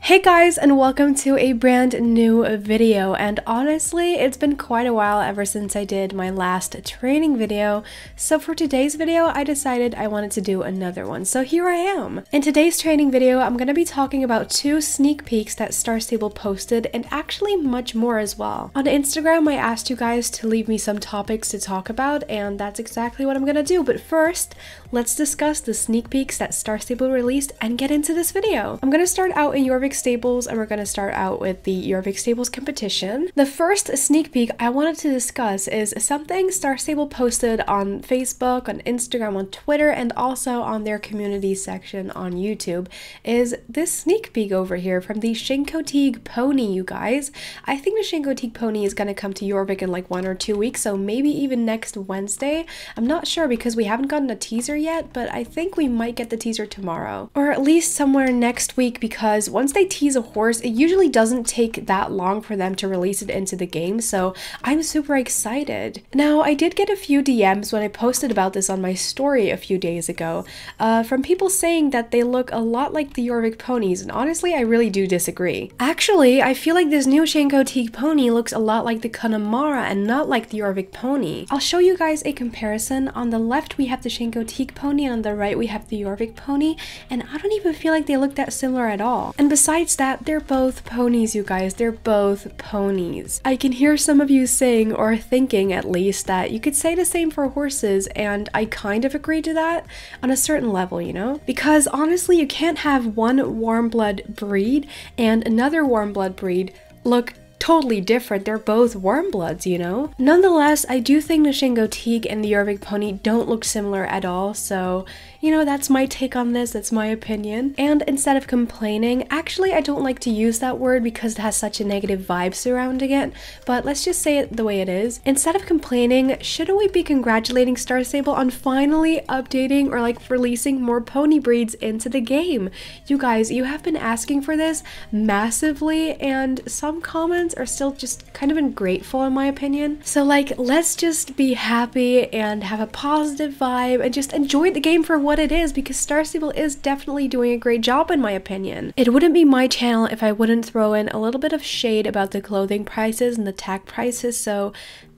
Hey guys, and welcome to a brand new video. And honestly, it's been quite a while ever since I did my last training video. So for today's video, I decided I wanted to do another one. So here I am. In today's training video, I'm going to be talking about 2 sneak peeks that Star Stable posted, and actually much more as well. On Instagram, I asked you guys to leave me some topics to talk about, and that's exactly what I'm going to do. But first, let's discuss the sneak peeks that Star Stable released and get into this video. I'm going to start out in Jorvik Stables, and we're going to start out with the Jorvik Stables competition. The first sneak peek I wanted to discuss is something Star Stable posted on Facebook, on Instagram, on Twitter, and also on their community section on YouTube, is this sneak peek over here from the Shinkotig pony, you guys. I think the Shinkotig pony is going to come to Jorvik in like 1 or 2 weeks, so maybe even next Wednesday. I'm not sure because we haven't gotten a teaser yet, but I think we might get the teaser tomorrow, or at least somewhere next week, because once they tease a horse, it usually doesn't take that long for them to release it into the game, so I'm super excited. Now, I did get a few DMs when I posted about this on my story a few days ago, from people saying that they look a lot like the Jorvik ponies, and honestly, I really do disagree. Actually, I feel like this new Shinkotig pony looks a lot like the Connemara and not like the Jorvik pony. I'll show you guys a comparison. On the left, we have the Shinkotig pony, and on the right, we have the Jorvik pony, and I don't even feel like they look that similar at all. And besides that, they're both ponies, you guys. They're both ponies. I can hear some of you saying, or thinking at least, that you could say the same for horses, and I kind of agree to that on a certain level, you know? Because honestly, you can't have one warm blood breed and another warm blood breed look totally different. They're both warm bloods, you know? Nonetheless, I do think the Shinkotig and the Jorvik pony don't look similar at all, so you know, that's my take on this, that's my opinion. And instead of complaining, actually I don't like to use that word because it has such a negative vibe surrounding it, but let's just say it the way it is. Instead of complaining, shouldn't we be congratulating Star Stable on finally updating or like releasing more pony breeds into the game? You guys, you have been asking for this massively, and some comments are still just kind of ungrateful in my opinion. So like, let's just be happy and have a positive vibe and just enjoy the game for what it is, because Star Stable is definitely doing a great job in my opinion. It wouldn't be my channel if I wouldn't throw in a little bit of shade about the clothing prices and the tag prices, so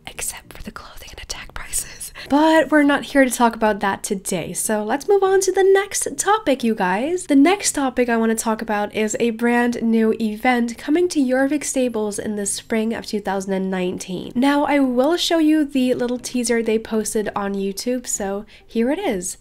except for the clothing and attack prices. But we're not here to talk about that today, so let's move on to the next topic, you guys. The next topic I want to talk about is a brand new event coming to Jorvik Stables in the spring of 2019. Now, I will show you the little teaser they posted on YouTube, so here it is.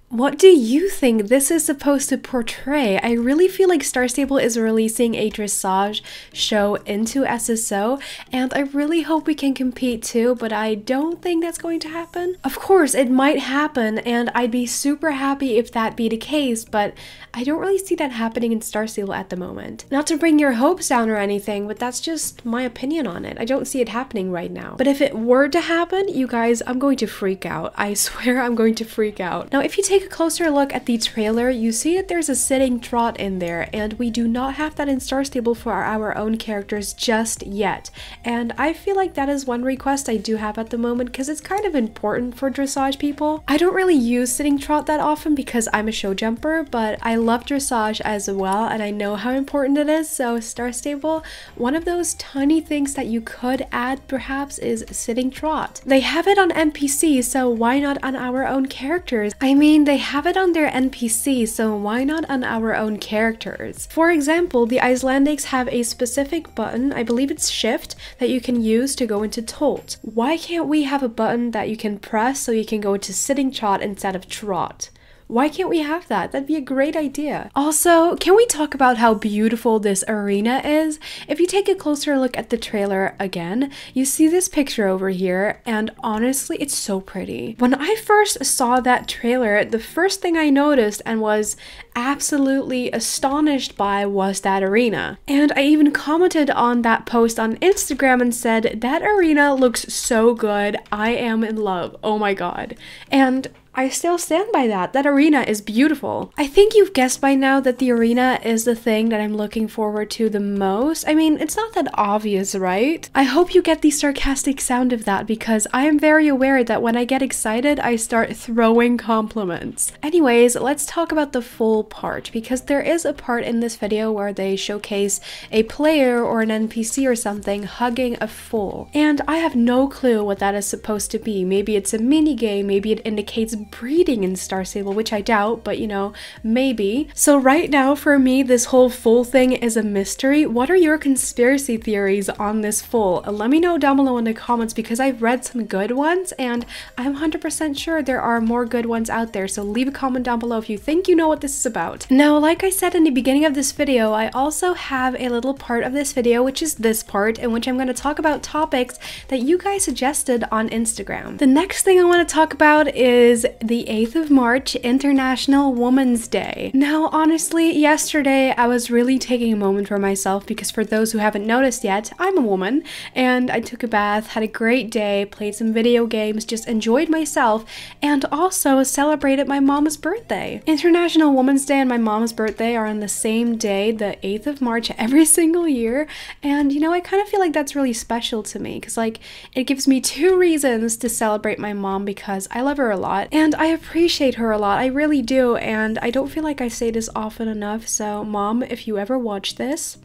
What do you think this is supposed to portray? I really feel like Star Stable is releasing a dressage show into SSO, and I really hope we can compete too, but I don't think that's going to happen. Of course, it might happen, and I'd be super happy if that be the case, but I don't really see that happening in Star Stable at the moment. Not to bring your hopes down or anything, but that's just my opinion on it. I don't see it happening right now. But if it were to happen, you guys, I'm going to freak out. I swear I'm going to freak out. Now, if you take a closer look at the trailer, you see that there's a sitting trot in there, and we do not have that in Star Stable for our own characters just yet. And I feel like that is one request I do have at the moment, because it's kind of important for dressage people. I don't really use sitting trot that often because I'm a show jumper, but I love dressage as well, and I know how important it is. So Star Stable, one of those tiny things that you could add perhaps is sitting trot. They have it on NPC, so why not on our own characters? I mean, they have it on their NPC, so why not on our own characters? For example, the Icelandics have a specific button, I believe it's shift, that you can use to go into tolt. Why can't we have a button that you can press so you can go into sitting trot instead of trot? Why can't we have that? That'd be a great idea. Also, can we talk about how beautiful this arena is? If you take a closer look at the trailer again, you see this picture over here, and honestly, it's so pretty. When I first saw that trailer, the first thing I noticed and was absolutely astonished by was that arena. And I even commented on that post on Instagram and said, that arena looks so good. I am in love. Oh my god. And I still stand by that. That arena is beautiful. I think you've guessed by now that the arena is the thing that I'm looking forward to the most. I mean, it's not that obvious, right? I hope you get the sarcastic sound of that because I am very aware that when I get excited, I start throwing compliments. Anyways, let's talk about the full part because there is a part in this video where they showcase a player or an NPC or something hugging a foal. And I have no clue what that is supposed to be. Maybe it's a mini game, maybe it indicates breeding in Star Stable, which I doubt, but you know, maybe. So right now for me, this whole foal thing is a mystery. What are your conspiracy theories on this foal? Let me know down below in the comments because I've read some good ones and I'm 100% sure there are more good ones out there. So leave a comment down below if you think you know what this is about. Now, like I said in the beginning of this video, I also have a little part of this video, which is this part, in which I'm going to talk about topics that you guys suggested on Instagram. The next thing I want to talk about is the 8th of March, International Women's Day. Now, honestly, yesterday I was really taking a moment for myself because for those who haven't noticed yet, I'm a woman and I took a bath, had a great day, played some video games, just enjoyed myself, and also celebrated my mom's birthday. International Women's Day and my mom's birthday are on the same day, the 8th of March, every single year, and you know, I kind of feel like that's really special to me because like it gives me 2 reasons to celebrate my mom because I love her a lot and I appreciate her a lot. I really do, and I don't feel like I say this often enough. So Mom, if you ever watch this,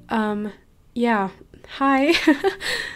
yeah, hi.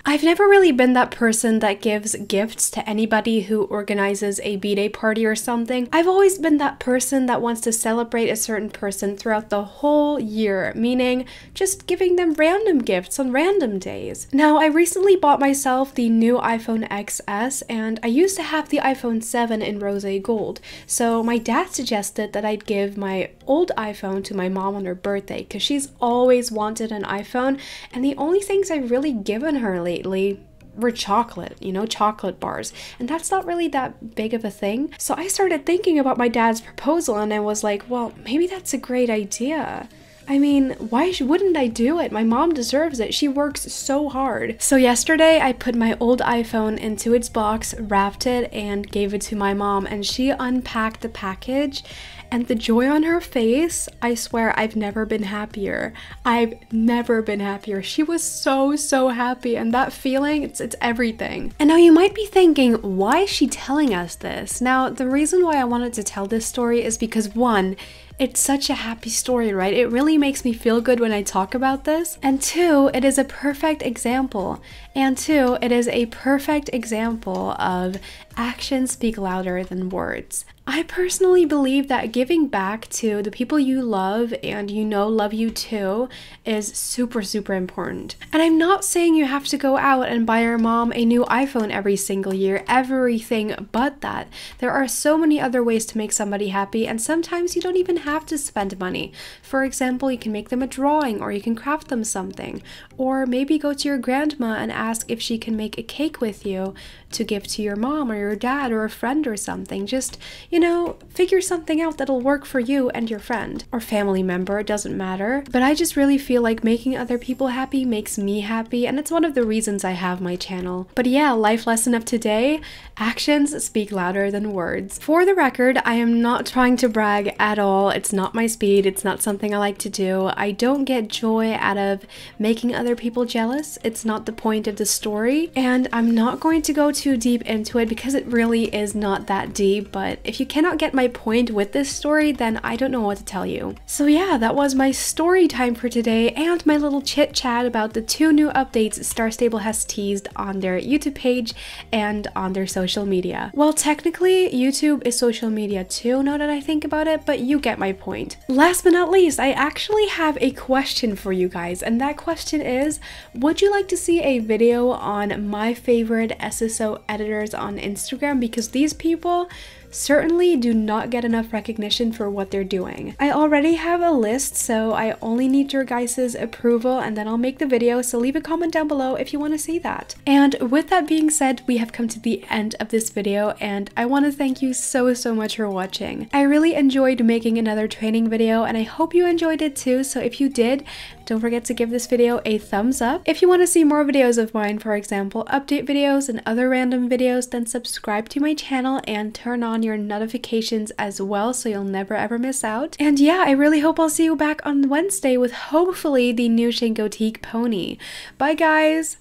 I've never really been that person that gives gifts to anybody who organizes a b-day party or something. I've always been that person that wants to celebrate a certain person throughout the whole year, meaning just giving them random gifts on random days. Now, I recently bought myself the new iPhone XS, and I used to have the iPhone 7 in rose gold. So my dad suggested that I'd give my old iPhone to my mom on her birthday because she's always wanted an iPhone, and the only things I've really given her lately were chocolate, you know, chocolate bars, and that's not really that big of a thing. So I started thinking about my dad's proposal and I was like, well, maybe that's a great idea. I mean, why wouldn't I do it? My mom deserves it. She works so hard. So yesterday I put my old iPhone into its box, wrapped it, and gave it to my mom, and she unpacked the package. And the joy on her face, I swear I've never been happier. I've never been happier. She was so happy, and that feeling, it's everything. And now you might be thinking, why is she telling us this? Now, the reason why I wanted to tell this story is because 1, it's such a happy story, right? It really makes me feel good when I talk about this. And 2, it is a perfect example. And 2, it is a perfect example of actions speak louder than words. I personally believe that giving back to the people you love and you know love you too is super important. And I'm not saying you have to go out and buy your mom a new iPhone every single year, everything but that. There are so many other ways to make somebody happy, and sometimes you don't even have to spend money. For example, you can make them a drawing, or you can craft them something, or maybe go to your grandma and ask if she can make a cake with you to give to your mom or your dad or a friend or something. Just, you know, figure something out that'll work for you and your friend or family member, it doesn't matter. But I just really feel like making other people happy makes me happy, and it's one of the reasons I have my channel. But yeah, life lesson of today, actions speak louder than words. For the record, I am not trying to brag at all. It's not my speed, it's not something I like to do. I don't get joy out of making other people jealous. It's not the point of the story, and I'm not going to go too deep into it because it really is not that deep. But if you cannot get my point with this story, then I don't know what to tell you. So yeah, that was my story time for today and my little chit chat about the 2 new updates Star Stable has teased on their YouTube page and on their social media. Well, technically YouTube is social media too, now that I think about it, but you get my point. Last but not least, I actually have a question for you guys, and that question is, would you like to see a video on my favorite SSO editors on Instagram? Because these people certainly do not get enough recognition for what they're doing. I already have a list, so I only need your guys' approval and then I'll make the video, so leave a comment down below if you want to see that. And with that being said, we have come to the end of this video and I want to thank you so much for watching. I really enjoyed making another training video and I hope you enjoyed it too, so if you did, don't forget to give this video a thumbs up. If you want to see more videos of mine, for example, update videos and other random videos, then subscribe to my channel and turn on your notifications as well so you'll never ever miss out. And yeah, I really hope I'll see you back on Wednesday with hopefully the new Shingotique pony. Bye guys!